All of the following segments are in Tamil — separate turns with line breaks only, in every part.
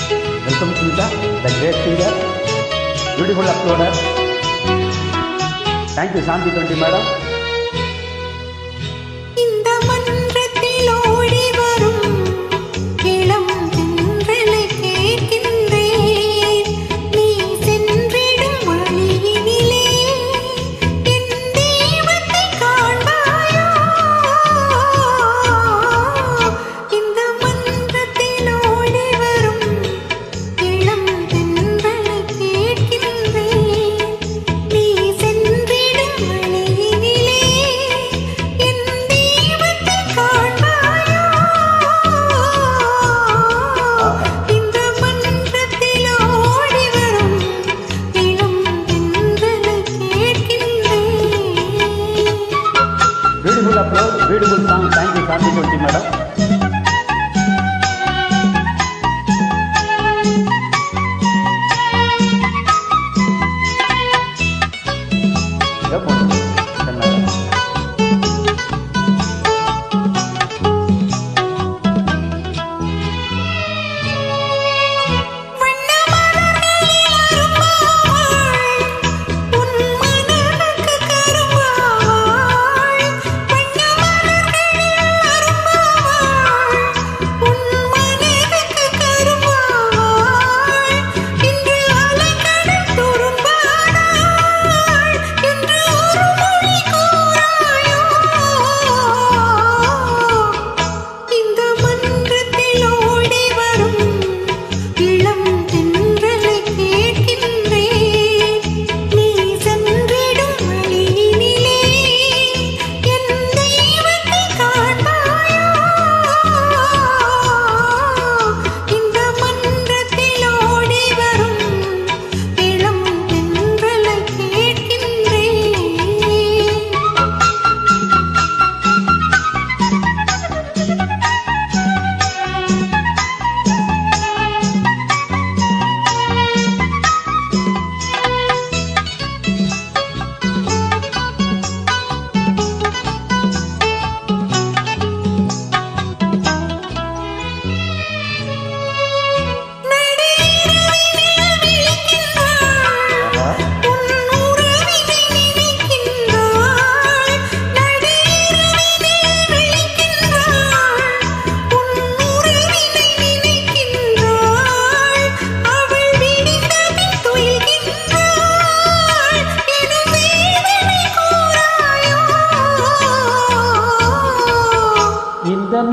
Welcome Smita, the great singer, beautiful uploader. Thank you Shanti 20 madam. Beautiful upload, beautiful song. Thank you, Shanti 20 madam.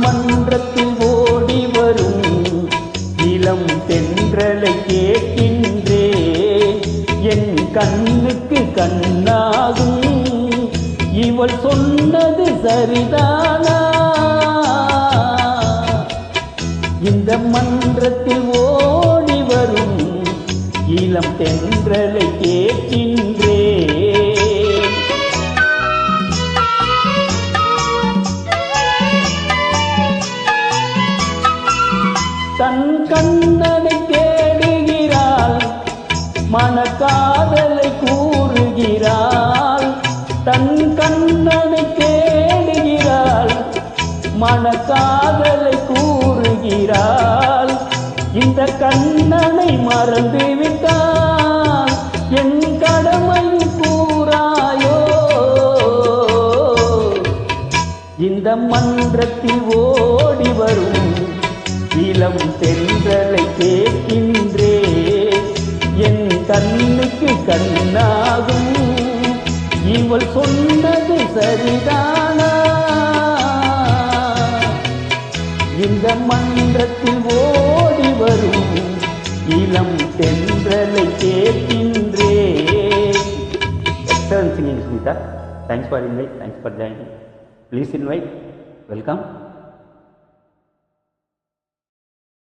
மன்றத்தில் ஓடி வரும் இளம் தென்றலை கேட்கின்றே என் கண்ணுக்கு கண்ணாகும் இவள் சொன்னது சரிதானா இந்த மன்றத்தில் ஓடி வரும் இளம் தென்றலை கேட்கின்றே தன் கண்ணனை தேடுகிறாள் மனக்காதலை கூறுகிறாள் தன் கண்ணனை தேடுகிறாள் மனக்காதலை கூறுகிறாள் இந்த கண்ணனை மறந்து விட்டாள் என் கடமை கூறாயோ இந்த மன்றத்தில் ஓடி வரும் இளம் தென்றலை கேட்கின்றே என் கண்ணுக்கு கண்ணாகும் இவள் சொன்னது சரிதானா இந்த மன்றத்தில் ஓடி வரும் இளம் தென்றலை கேட்கின்றே. Excellent singing, Smita. Thanks for invite. Thanks for joining. Please invite. Welcome.